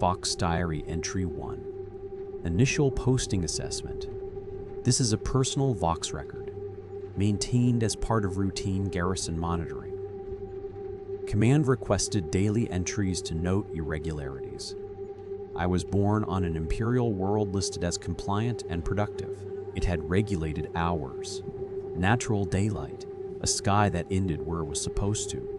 vox-diary entry 1. Initial posting assessment. This is a personal vox record, maintained as part of routine garrison monitoring. Command requested daily entries to note irregularities. I was born on an Imperial world listed as compliant and productive. It had regulated hours, natural daylight, a sky that ended where it was supposed to.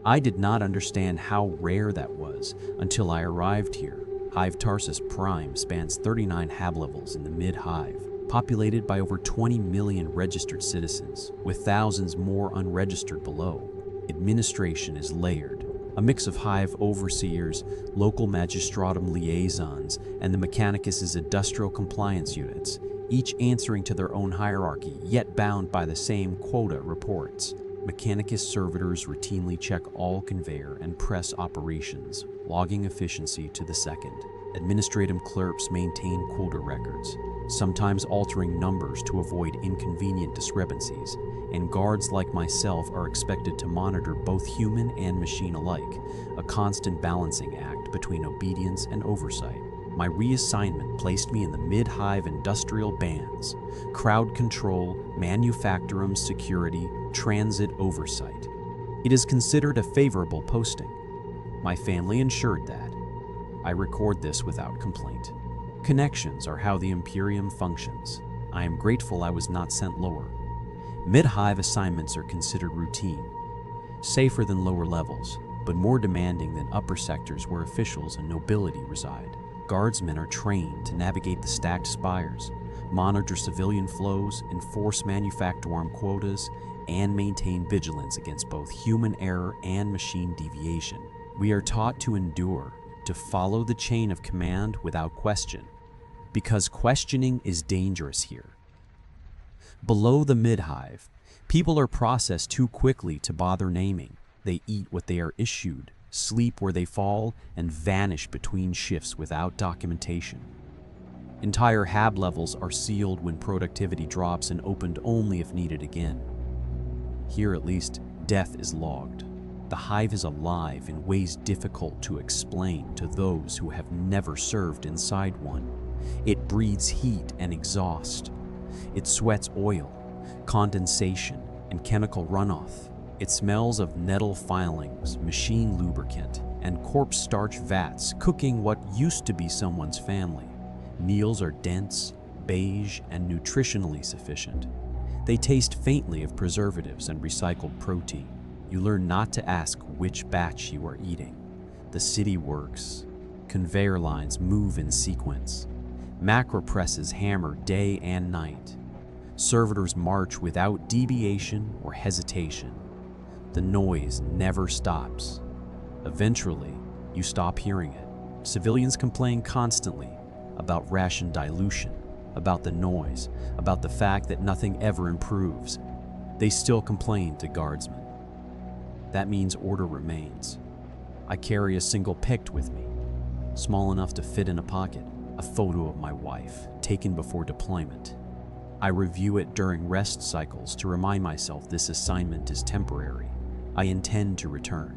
I did not understand how rare that was until I arrived here. Hive Tarsus Prime spans 39 hab levels in the mid-hive, populated by over 20 million registered citizens, with thousands more unregistered below. Administration is layered, a mix of hive overseers, local magistratum liaisons, and the Mechanicus' industrial compliance units, each answering to their own hierarchy, yet bound by the same quota reports. Mechanicus servitors routinely check all conveyor and press operations, logging efficiency to the second. Administrative clerks maintain quota records, sometimes altering numbers to avoid inconvenient discrepancies, and guards like myself are expected to monitor both human and machine alike, a constant balancing act between obedience and oversight. My reassignment placed me in the mid-hive industrial bands: crowd control, manufacturum security, transit oversight. It is considered a favorable posting. My family ensured that. I record this without complaint. Connections are how the Imperium functions. I am grateful I was not sent lower. Mid-hive assignments are considered routine, safer than lower levels, but more demanding than upper sectors where officials and nobility reside. Guardsmen are trained to navigate the stacked spires, monitor civilian flows, enforce manufactorum quotas, and maintain vigilance against both human error and machine deviation. We are taught to endure, to follow the chain of command without question, because questioning is dangerous here. Below the mid-hive, people are processed too quickly to bother naming. They eat what they are issued, sleep where they fall, and vanish between shifts without documentation. Entire hab levels are sealed when productivity drops and opened only if needed again. Here at least, death is logged. The hive is alive in ways difficult to explain to those who have never served inside one. It breathes heat and exhaust. It sweats oil, condensation, and chemical runoff. It smells of nettle filings, machine lubricant, and corpse starch vats cooking what used to be someone's family. Meals are dense, beige, and nutritionally sufficient. They taste faintly of preservatives and recycled protein. You learn not to ask which batch you are eating. The city works. Conveyor lines move in sequence. Macro presses hammer day and night. Servitors march without deviation or hesitation. The noise never stops. Eventually, you stop hearing it. Civilians complain constantly about ration dilution, about the noise, about the fact that nothing ever improves. They still complain to guardsmen. That means order remains. I carry a single pict with me, small enough to fit in a pocket, a photo of my wife, taken before deployment. I review it during rest cycles to remind myself this assignment is temporary. I intend to return.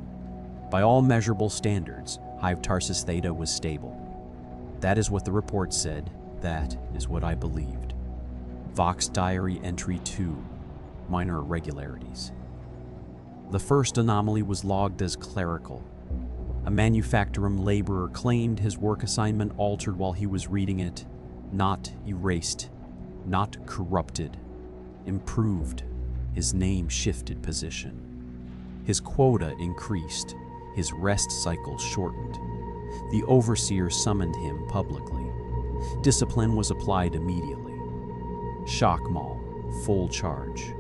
By all measurable standards, Hive Tarsus Theta was stable. That is what the report said. That is what I believed. Vox-diary entry 2, minor irregularities. The first anomaly was logged as clerical. A manufacturum laborer claimed his work assignment altered while he was reading it. Not erased, not corrupted, improved. His name shifted position. His quota increased, his rest cycle shortened. The overseer summoned him publicly. Discipline was applied immediately. Shock maul, full charge.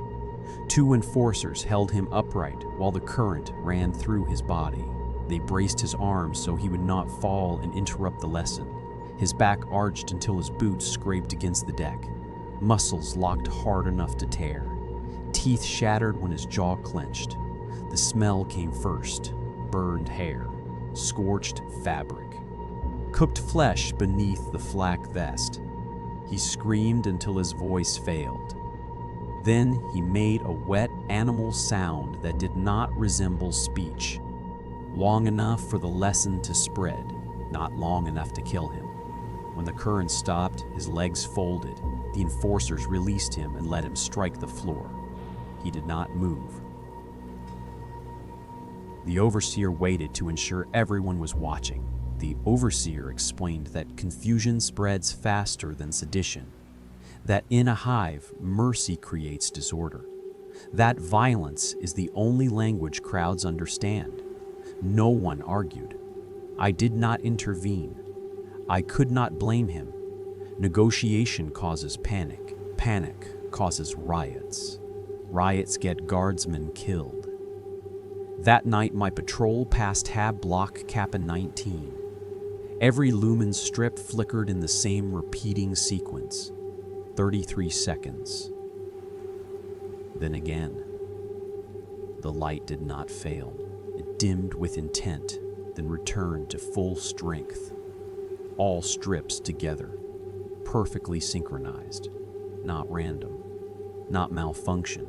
2 enforcers held him upright while the current ran through his body. They braced his arms so he would not fall and interrupt the lesson. His back arched until his boots scraped against the deck. Muscles locked hard enough to tear. Teeth shattered when his jaw clenched. The smell came first: burned hair, scorched fabric, cooked flesh beneath the flak vest. He screamed until his voice failed. Then he made a wet animal sound that did not resemble speech, long enough for the lesson to spread. not long enough to kill him. When the current stopped, his legs folded. The enforcers released him and let him strike the floor. He did not move. The overseer waited to ensure everyone was watching. The overseer explained that confusion spreads faster than sedition, that in a hive, mercy creates disorder, that violence is the only language crowds understand. No one argued. I did not intervene. I could not blame him. Negotiation causes panic. Panic causes riots. Riots get guardsmen killed. That night, my patrol passed Hab Block Kappa 19. Every lumen strip flickered in the same repeating sequence. 33 seconds. Then again. The light did not fail. It dimmed with intent, then returned to full strength. All strips together, perfectly synchronized, not random, not malfunction,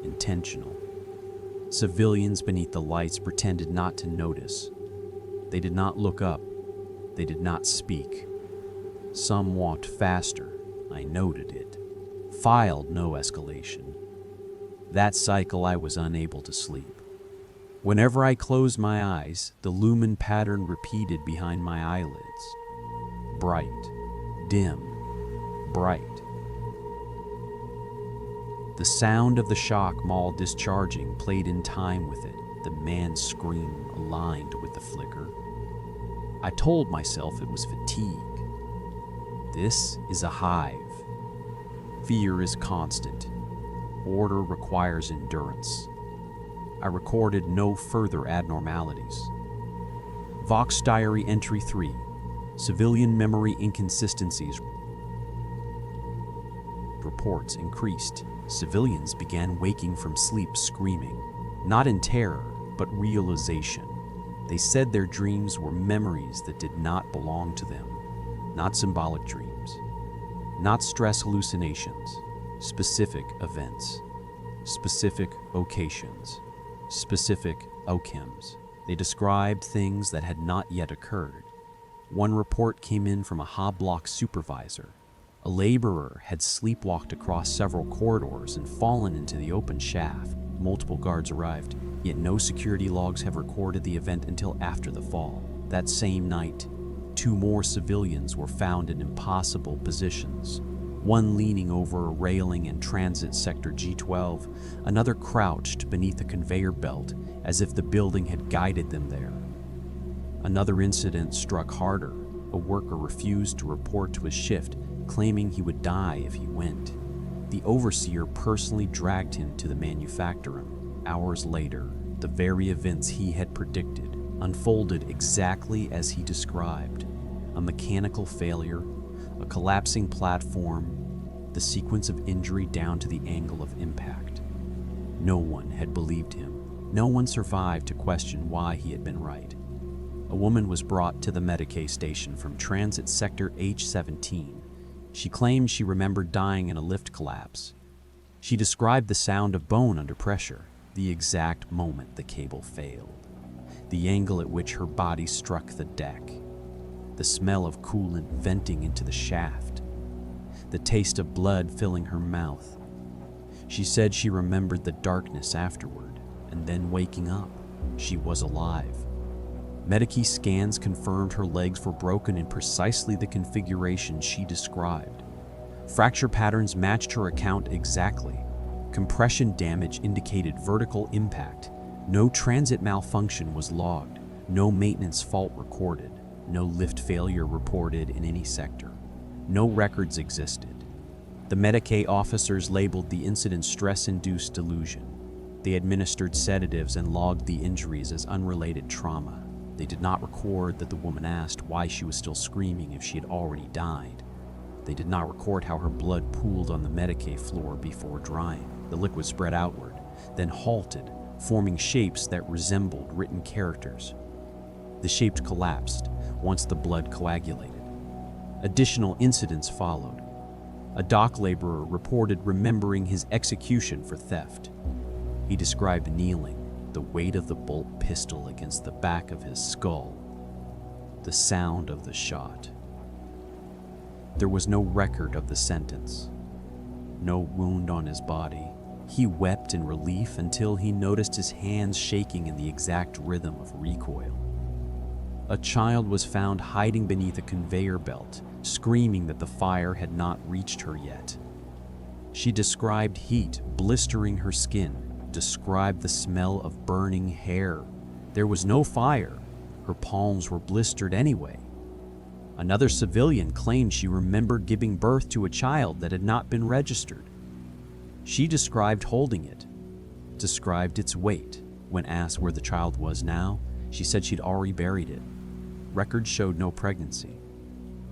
intentional. Civilians beneath the lights pretended not to notice. They did not look up. They did not speak. Some walked faster. I noted it. Filed no escalation. That cycle I was unable to sleep. Whenever I closed my eyes, the lumen pattern repeated behind my eyelids. Bright, dim, bright. The sound of the shock maul discharging played in time with it, the man's scream aligned with the flicker. I told myself it was fatigue. This is a hive. Fear is constant. Order requires endurance. I recorded no further abnormalities. Vox-diary entry 3. Civilian memory inconsistencies. Reports increased. Civilians began waking from sleep screaming, not in terror, but realization. They said their dreams were memories that did not belong to them, not symbolic dreams, not stress hallucinations, specific events, specific occasions, specific outcomes. They described things that had not yet occurred. One report came in from a Hob block supervisor. A laborer had sleepwalked across several corridors and fallen into the open shaft. Multiple guards arrived, yet no security logs have recorded the event until after the fall. That same night, 2 more civilians were found in impossible positions. One leaning over a railing in transit sector G12, another crouched beneath a conveyor belt as if the building had guided them there. Another incident struck harder. A worker refused to report to his shift, claiming he would die if he went. The overseer personally dragged him to the manufactorum. Hours later, the very events he had predicted unfolded exactly as he described. A mechanical failure, a collapsing platform, the sequence of injury down to the angle of impact. No one had believed him. No one survived to question why he had been right. A woman was brought to the Medicaid station from transit sector H17. She claimed she remembered dying in a lift collapse. She described the sound of bone under pressure, the exact moment the cable failed, the angle at which her body struck the deck, the smell of coolant venting into the shaft, the taste of blood filling her mouth. She said she remembered the darkness afterward, and then waking up, she was alive. Medicaid scans confirmed her legs were broken in precisely the configuration she described. Fracture patterns matched her account exactly. Compression damage indicated vertical impact. No transit malfunction was logged. No maintenance fault recorded. No lift failure reported in any sector. No records existed. The Medicaid officers labeled the incident stress-induced delusion. They administered sedatives and logged the injuries as unrelated trauma. They did not record that the woman asked why she was still screaming if she had already died. They did not record how her blood pooled on the Medicaid floor before drying. The liquid spread outward, then halted, forming shapes that resembled written characters. The shapes collapsed once the blood coagulated. Additional incidents followed. A dock laborer reported remembering his execution for theft. He described kneeling, the weight of the bolt pistol against the back of his skull. The the sound of the shot. There was no record of the sentence, no wound on his body. He wept in relief until he noticed his hands shaking in the exact rhythm of recoil. A child was found hiding beneath a conveyor belt, screaming that the fire had not reached her yet. She described heat blistering her skin, described the smell of burning hair. There was no fire. Her palms were blistered anyway. Another civilian claimed she remembered giving birth to a child that had not been registered. She described holding it, described its weight. When asked where the child was now, she said she'd already buried it. Records showed no pregnancy.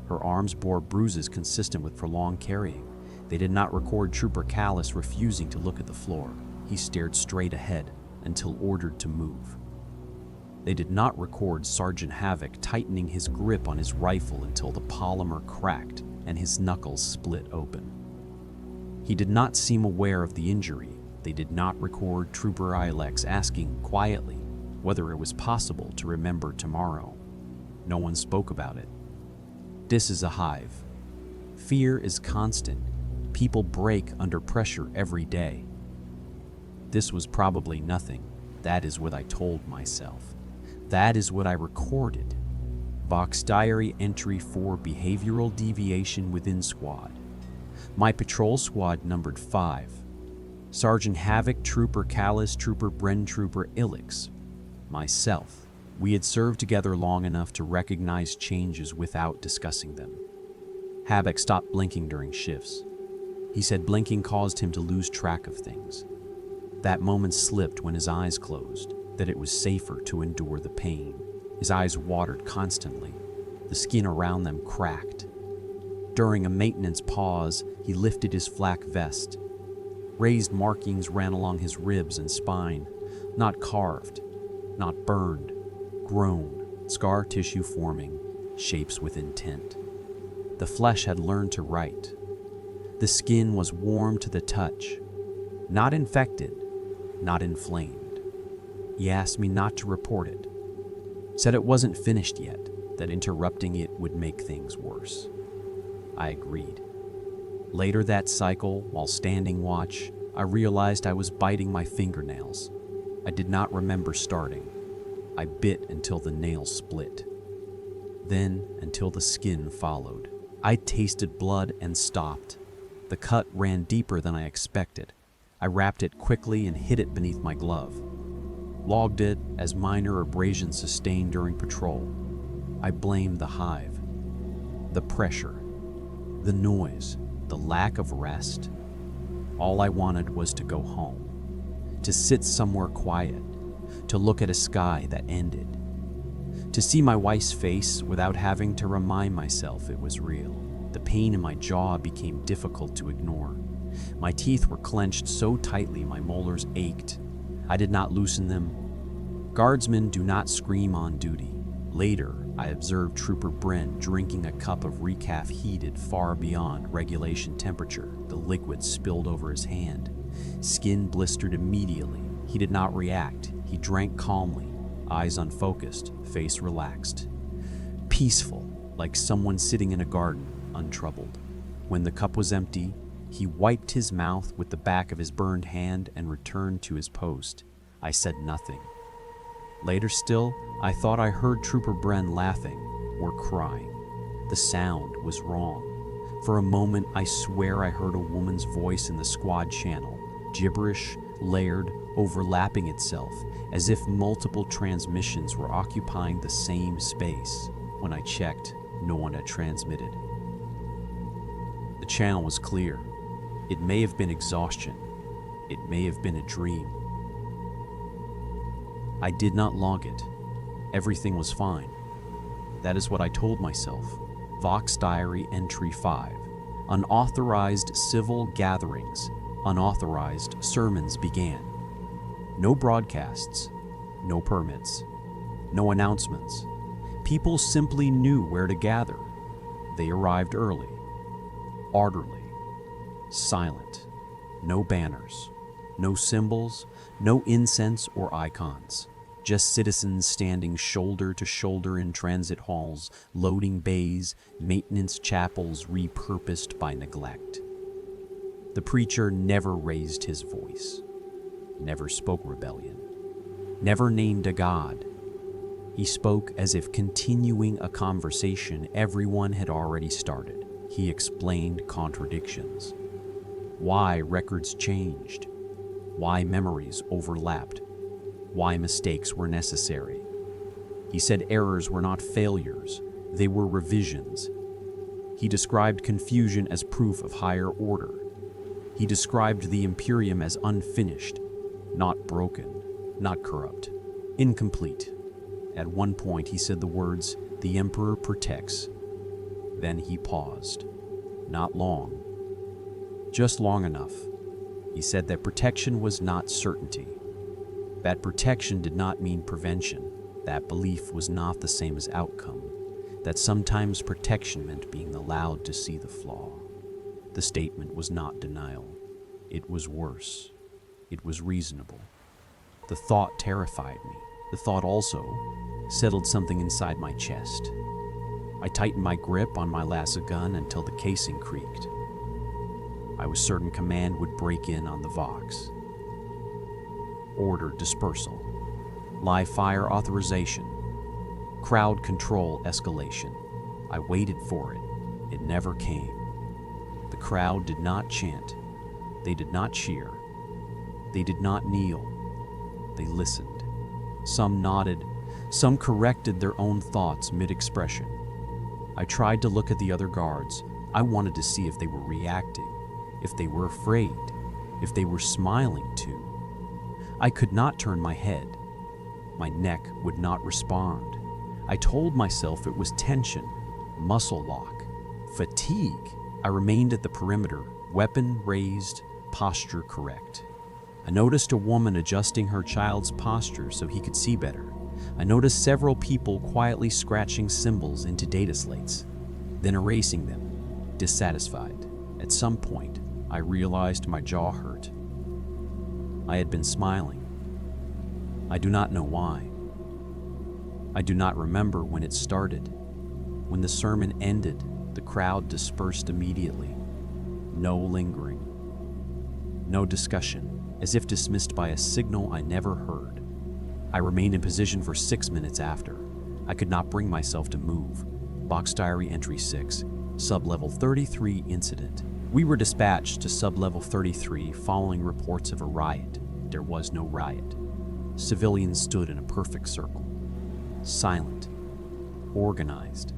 Her arms bore bruises consistent with prolonged carrying. They did not record Trooper Callis refusing to look at the floor. He stared straight ahead until ordered to move. They did not record Sergeant Havoc tightening his grip on his rifle until the polymer cracked and his knuckles split open. He did not seem aware of the injury. They did not record Trooper Ilex asking quietly whether it was possible to remember tomorrow. No one spoke about it. This is a hive. Fear is constant. People break under pressure every day. This was probably nothing. That is what I told myself. That is what I recorded. Vox-diary entry 4 behavioral deviation within squad. My patrol squad numbered 5. Sergeant Havoc, Trooper Callis, Trooper Bren, Trooper Ilix. Myself. We had served together long enough to recognize changes without discussing them. Havoc stopped blinking during shifts. He said blinking caused him to lose track of things. That moment slipped when his eyes closed, that it was safer to endure the pain. His eyes watered constantly. The skin around them cracked. During a maintenance pause, he lifted his flak vest. Raised markings ran along his ribs and spine, not carved, not burned, grown, scar tissue forming, shapes with intent. The flesh had learned to write. The skin was warm to the touch, not infected, not inflamed. He asked me not to report it. Said it wasn't finished yet, that interrupting it would make things worse. I agreed. Later that cycle, while standing watch, I realized I was biting my fingernails. I did not remember starting. I bit until the nails split. Then until the skin followed. I tasted blood and stopped. The cut ran deeper than I expected. I wrapped it quickly and hid it beneath my glove. Logged it as minor abrasions sustained during patrol. I blamed the hive. The pressure. The noise. The lack of rest. All I wanted was to go home. To sit somewhere quiet. To look at a sky that ended. To see my wife's face without having to remind myself it was real. The pain in my jaw became difficult to ignore. My teeth were clenched so tightly my molars ached. I did not loosen them. Guardsmen do not scream on duty. Later, I observed Trooper Bren drinking a cup of recaf heated far beyond regulation temperature. The liquid spilled over his hand. Skin blistered immediately. He did not react. He drank calmly, eyes unfocused, face relaxed. Peaceful, like someone sitting in a garden, untroubled. When the cup was empty, he wiped his mouth with the back of his burned hand and returned to his post. I said nothing. Later still, I thought I heard Trooper Bren laughing or crying. The sound was wrong. For a moment, I swear I heard a woman's voice in the squad channel, gibberish, layered, overlapping itself, as if multiple transmissions were occupying the same space. When I checked, no one had transmitted. The channel was clear. It may have been exhaustion. It may have been a dream. I did not log it. Everything was fine. That is what I told myself. Vox-diary entry 5. Unauthorized civil gatherings. Unauthorized sermons began. No broadcasts. No permits. No announcements. People simply knew where to gather. They arrived early. Orderly. Silent. No banners. No symbols. No incense or icons. just citizens standing shoulder to shoulder in transit halls, loading bays, maintenance chapels repurposed by neglect. The preacher never raised his voice, never spoke rebellion, never named a god. He spoke as if continuing a conversation everyone had already started. He explained contradictions, why records changed, why memories overlapped, why mistakes were necessary. He said errors were not failures, they were revisions. He described confusion as proof of higher order. He described the Imperium as unfinished, not broken, not corrupt, incomplete. At one point he said the words, "The Emperor protects." Then he paused. Not long. Just long enough. He said that protection was not certainty. That protection did not mean prevention. That belief was not the same as outcome. That sometimes protection meant being allowed to see the flaw. The statement was not denial. It was worse. It was reasonable. The thought terrified me. The thought also settled something inside my chest. I tightened my grip on my lasso gun until the casing creaked. I was certain command would break in on the Vox. Order dispersal. Live fire authorization. Crowd control escalation. I waited for it. It never came. The crowd did not chant. They did not cheer. They did not kneel. They listened. Some nodded. Some corrected their own thoughts mid-expression. I tried to look at the other guards. I wanted to see if they were reacting, if they were afraid, if they were smiling too. I could not turn my head. My neck would not respond. I told myself it was tension, muscle lock, fatigue. I remained at the perimeter, weapon raised, posture correct. I noticed a woman adjusting her child's posture so he could see better. I noticed several people quietly scratching symbols into data slates, then erasing them, dissatisfied. At some point, I realized my jaw hurt. I had been smiling. I do not know why. I do not remember when it started. When the sermon ended, the crowd dispersed immediately. No lingering. No discussion, as if dismissed by a signal I never heard. I remained in position for 6 minutes after. I could not bring myself to move. Vox-diary entry 6, sub-level 33 incident. We were dispatched to sub-level 33 following reports of a riot. There was no riot. Civilians stood in a perfect circle. Silent. Organized.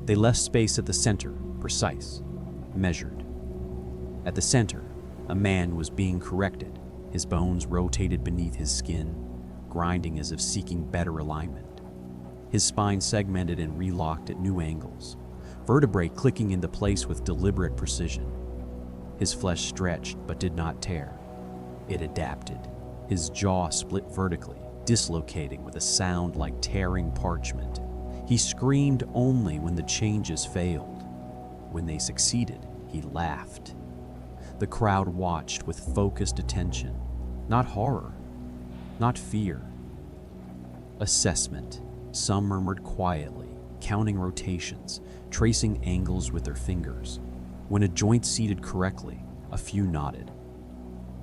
They left space at the center, precise, measured. At the center, a man was being corrected. His bones rotated beneath his skin, grinding as if seeking better alignment. His spine segmented and relocked at new angles, vertebrae clicking into place with deliberate precision. His flesh stretched but did not tear. It adapted. His jaw split vertically, dislocating with a sound like tearing parchment. He screamed only when the changes failed. When they succeeded, he laughed. The crowd watched with focused attention, not horror, not fear. Assessment. Some murmured quietly, counting rotations, tracing angles with their fingers. When a joint seated correctly, a few nodded.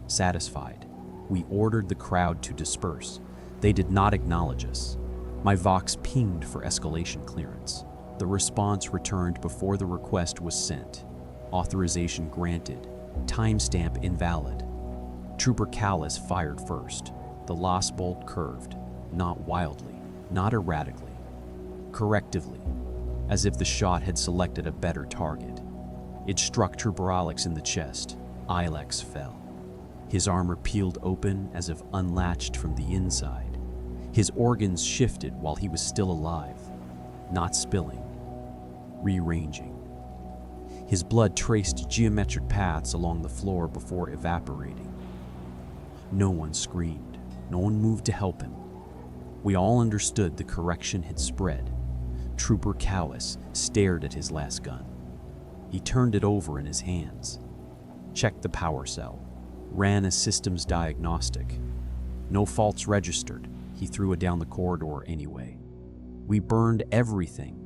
Satisfied, we ordered the crowd to disperse. They did not acknowledge us. My Vox pinged for escalation clearance. The response returned before the request was sent. Authorization granted. Timestamp invalid. Trooper Callus fired first. The lost bolt curved, not wildly, not erratically, correctively, as if the shot had selected a better target. It struck Trooper Alex in the chest. Ilex fell. His armor peeled open as if unlatched from the inside. His organs shifted while he was still alive, not spilling, rearranging. His blood traced geometric paths along the floor before evaporating. No one screamed. No one moved to help him. We all understood the correction had spread. Trooper Callus stared at his last gun. He turned it over in his hands, checked the power cell, ran a systems diagnostic. No faults registered. He threw it down the corridor anyway. We burned everything.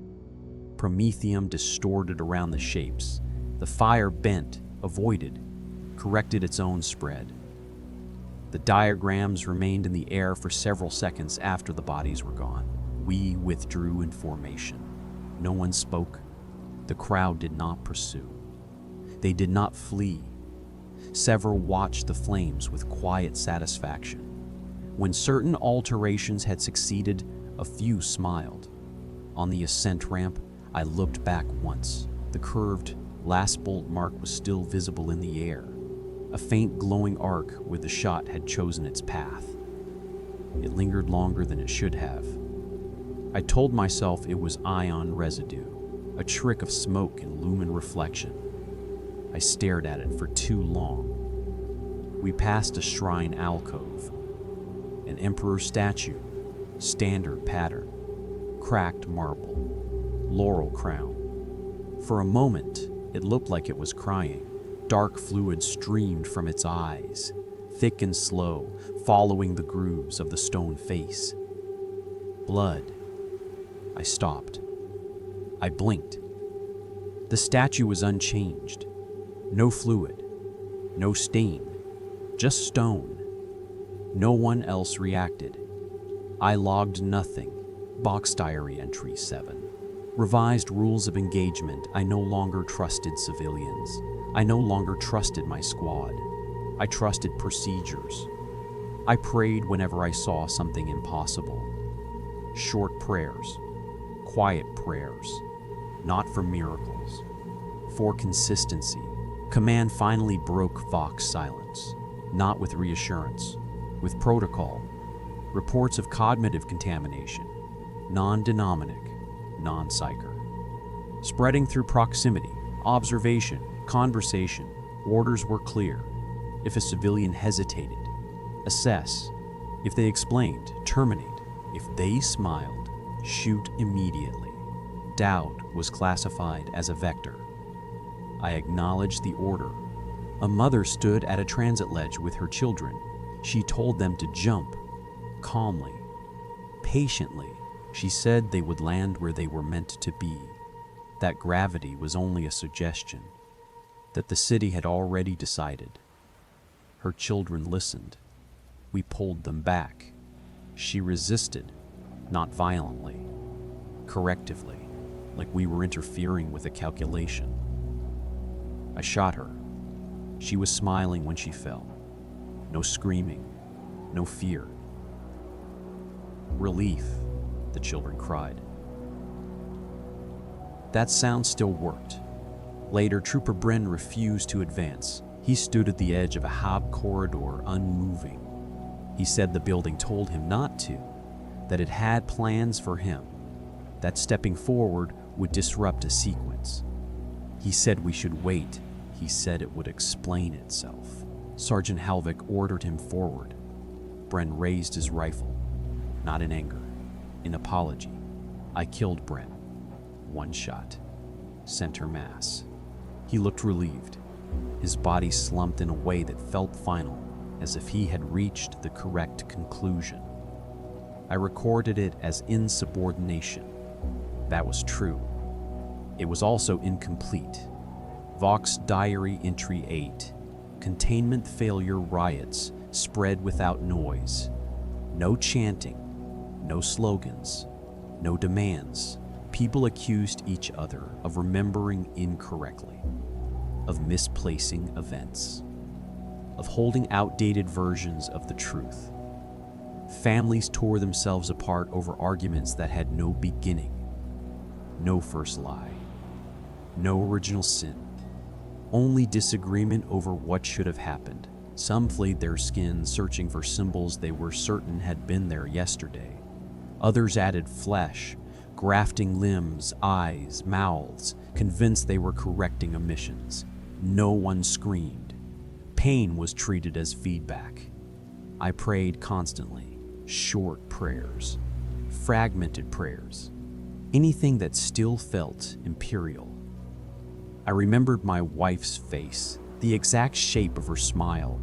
Promethium distorted around the shapes. The fire bent, avoided, corrected its own spread. The diagrams remained in the air for several seconds after the bodies were gone. We withdrew in formation. No one spoke. The crowd did not pursue. They did not flee. Several watched the flames with quiet satisfaction. When certain alterations had succeeded, a few smiled. On the ascent ramp, I looked back once. The curved last bolt mark was still visible in the air, a faint glowing arc where the shot had chosen its path. It lingered longer than it should have. I told myself it was ion residue, a trick of smoke and lumen reflection. I stared at it for too long. We passed a shrine alcove, an emperor statue, standard pattern, cracked marble, laurel crown. For a moment, it looked like it was crying. Dark fluid streamed from its eyes, thick and slow, following the grooves of the stone face. Blood. I stopped. I blinked. The statue was unchanged. No fluid, no stain, just stone. No one else reacted. I logged nothing. Vox-diary entry 7. Revised rules of engagement. I no longer trusted civilians. I no longer trusted my squad. I trusted procedures. I prayed whenever I saw something impossible. Short prayers, quiet prayers, not for miracles, for consistency. Command finally broke Vox silence, not with reassurance, with protocol. Reports of cognitive contamination, non-denomic, non-psycher. Spreading through proximity, observation, conversation. Orders were clear. If a civilian hesitated, assess. If they explained, terminate. If they smiled, shoot immediately. Doubt was classified as a vector. I acknowledged the order. A mother stood at a transit ledge with her children. She told them to jump, calmly, patiently. She said they would land where they were meant to be, that gravity was only a suggestion, that the city had already decided. Her children listened. We pulled them back. She resisted, not violently, correctively, like we were interfering with a calculation. I shot her. She was smiling when she fell. No screaming, no fear. Relief, the children cried. That sound still worked. Later, Trooper Bryn refused to advance. He stood at the edge of a hive corridor, unmoving. He said the building told him not to, that it had plans for him, that stepping forward would disrupt a sequence. He said we should wait. He said it would explain itself. Sergeant Halvik ordered him forward. Bren raised his rifle, not in anger, in apology. I killed Bren. One shot. Center mass. He looked relieved. His body slumped in a way that felt final, as if he had reached the correct conclusion. I recorded it as insubordination. That was true. It was also incomplete. Vox-diary entry 8. Containment failure riots spread without noise. No chanting, no slogans, no demands. People accused each other of remembering incorrectly, of misplacing events, of holding outdated versions of the truth. Families tore themselves apart over arguments that had no beginning, no first lie, no original sin, only disagreement over what should have happened. Some flayed their skin, searching for symbols they were certain had been there yesterday. Others added flesh, grafting limbs, eyes, mouths, convinced they were correcting omissions. No one screamed. Pain was treated as feedback. I prayed constantly, short prayers, fragmented prayers, anything that still felt imperial. I remembered my wife's face, the exact shape of her smile.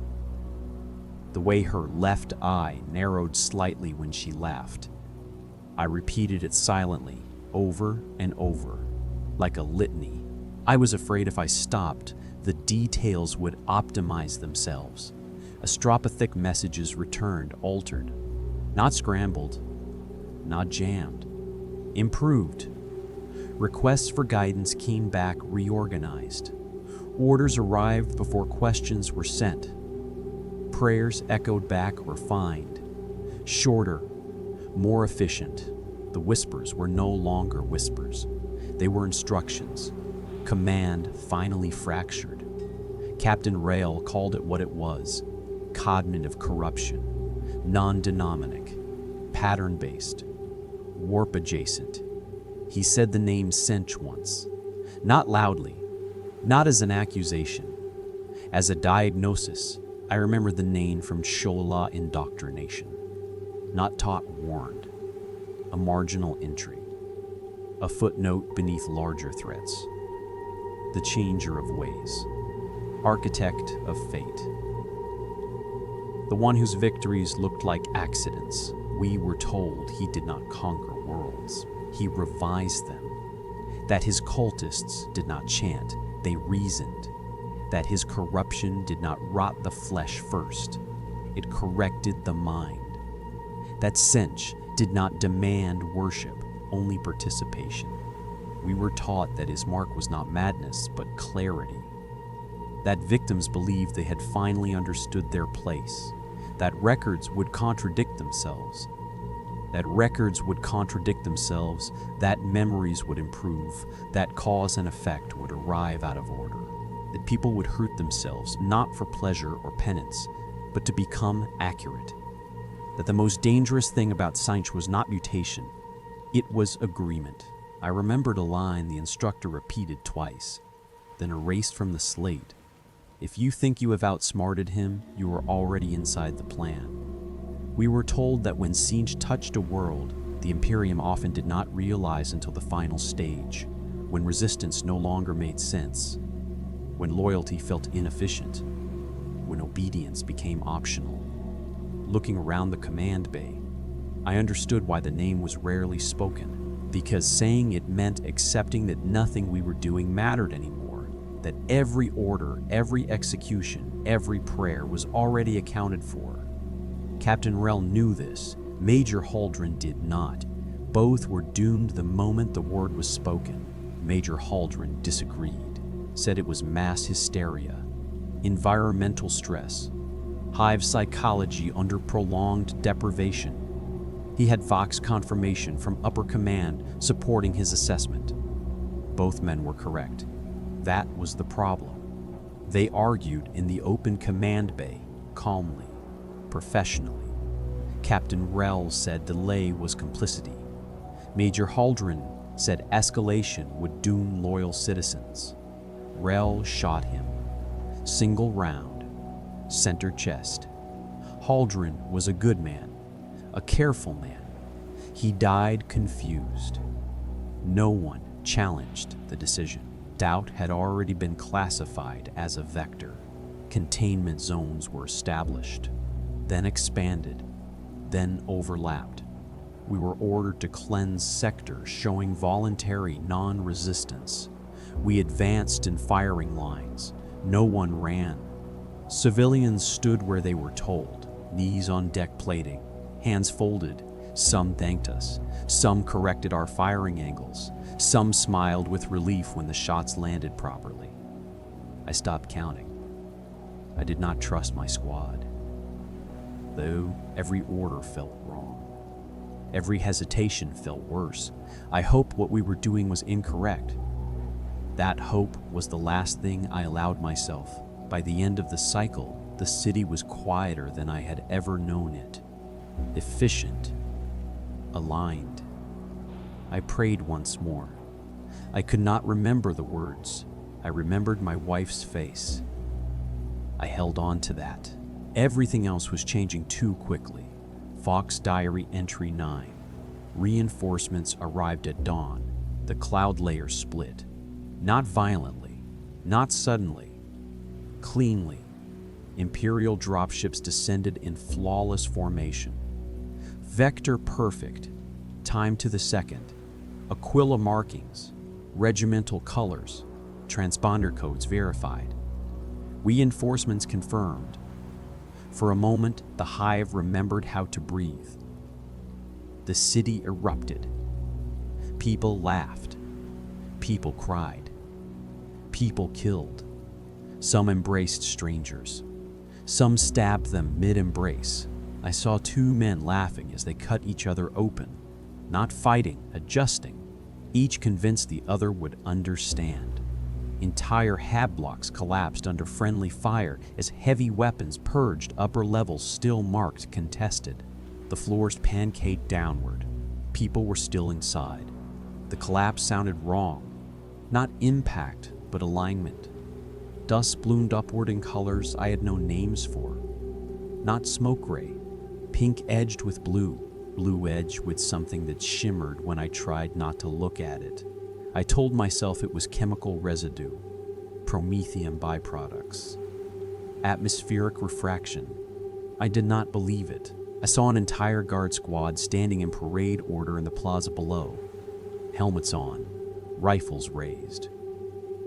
the way her left eye narrowed slightly when she laughed. I repeated it silently, over and over, like a litany. I was afraid if I stopped, the details would optimize themselves. Astropathic messages returned, altered, not scrambled, not jammed, improved. Requests for guidance came back reorganized. Orders arrived before questions were sent. Prayers echoed back refined, shorter, more efficient. The whispers were no longer whispers. They were instructions. Command finally fractured. Captain Rail called it what it was: cognitive corruption, non-denomic, pattern-based, warp-adjacent. He said the name Cinch once, not loudly, not as an accusation. As a diagnosis, I remember the name from Shola indoctrination. Not taught, warned. A marginal entry. A footnote beneath larger threats. The changer of ways. Architect of fate. The one whose victories looked like accidents. We were told he did not conquer worlds. He revised them. That his cultists did not chant, they reasoned. That his corruption did not rot the flesh first. It corrected the mind. That Cinch did not demand worship, only participation. We were taught that his mark was not madness, but clarity. That victims believed they had finally understood their place. That records would contradict themselves. That records would contradict themselves, that memories would improve, that cause and effect would arrive out of order. That people would hurt themselves, not for pleasure or penance, but to become accurate. That the most dangerous thing about Cinch was not mutation, it was agreement. I remembered a line the instructor repeated twice, then erased from the slate. If you think you have outsmarted him, you are already inside the plan. We were told that when Cinch touched a world, the Imperium often did not realize until the final stage, when resistance no longer made sense, when loyalty felt inefficient, when obedience became optional. Looking around the command bay, I understood why the name was rarely spoken, because saying it meant accepting that nothing we were doing mattered anymore, that every order, every execution, every prayer was already accounted for. Captain Rel knew this. Major Haldren did not. Both were doomed the moment the word was spoken. Major Haldren disagreed, said it was mass hysteria, environmental stress, hive psychology under prolonged deprivation. He had Vox confirmation from upper command supporting his assessment. Both men were correct. That was the problem. They argued in the open command bay, calmly, professionally. Captain Rel said delay was complicity. Major Haldren said escalation would doom loyal citizens. Rel shot him. Single round, center chest. Haldren was a good man, a careful man. He died confused. No one challenged the decision. Doubt had already been classified as a vector. Containment zones were established, then expanded, then overlapped. We were ordered to cleanse sectors showing voluntary non-resistance. We advanced in firing lines. No one ran. Civilians stood where they were told, knees on deck plating, hands folded. Some thanked us. Some corrected our firing angles. Some smiled with relief when the shots landed properly. I stopped counting. I did not trust my squad. Though every order felt wrong. Every hesitation felt worse. I hoped what we were doing was incorrect. That hope was the last thing I allowed myself. By the end of the cycle, the city was quieter than I had ever known it. Efficient. Aligned. I prayed once more. I could not remember the words. I remembered my wife's face. I held on to that. Everything else was changing too quickly. vox-diary entry 9. Reinforcements arrived at dawn. The cloud layer split. Not violently, not suddenly. Cleanly. Imperial dropships descended in flawless formation. Vector perfect, time to the second, Aquila markings, regimental colors, transponder codes verified. Reinforcements confirmed. For a moment, the hive remembered how to breathe. The city erupted. People laughed. People cried. People killed. Some embraced strangers. Some stabbed them mid-embrace. I saw two men laughing as they cut each other open, not fighting, adjusting, each convinced the other would understand. Entire hab blocks collapsed under friendly fire as heavy weapons purged upper levels still marked contested. The floors pancaked downward. People were still inside. The collapse sounded wrong. Not impact, but alignment. Dust bloomed upward in colors I had no names for. Not smoke gray, pink edged with blue, blue edged with something that shimmered when I tried not to look at it. I told myself it was chemical residue, promethium byproducts, atmospheric refraction. I did not believe it. I saw an entire guard squad standing in parade order in the plaza below, helmets on, rifles raised.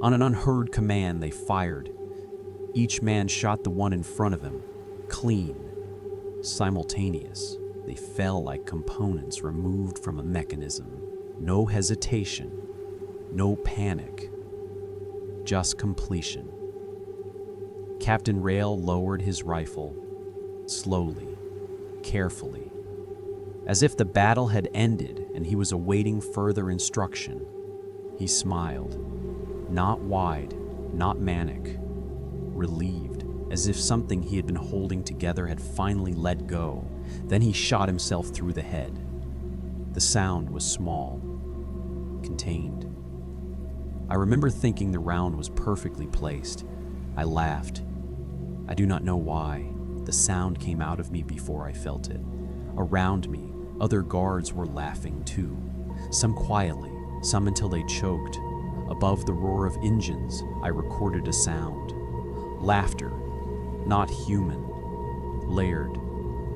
On an unheard command, they fired. Each man shot the one in front of him, clean, simultaneous. They fell like components removed from a mechanism. No hesitation, no panic, just completion. Captain Rail lowered his rifle, slowly, carefully, as if the battle had ended and he was awaiting further instruction. He smiled, not wide, not manic, relieved, as if something he had been holding together had finally let go. Then he shot himself through the head. The sound was small, contained. I remember thinking the round was perfectly placed. I laughed. I do not know why. The sound came out of me before I felt it. Around me, other guards were laughing too, some quietly, some until they choked. Above the roar of engines, I recorded a sound. Laughter, not human, layered,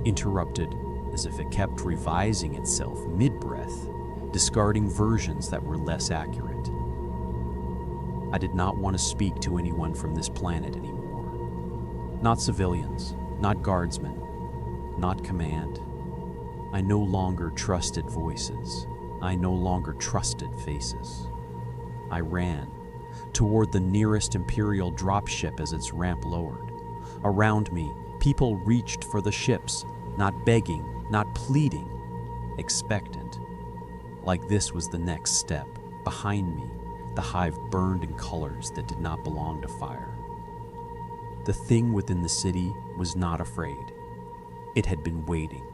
interrupted, as if it kept revising itself mid-breath, discarding versions that were less accurate. I did not want to speak to anyone from this planet anymore. Not civilians, not guardsmen, not command. I no longer trusted voices. I no longer trusted faces. I ran toward the nearest Imperial dropship as its ramp lowered. Around me, people reached for the ships, not begging, not pleading, expectant. Like this was the next step. Behind me, the hive burned in colors that did not belong to fire. The thing within the city was not afraid. It had been waiting.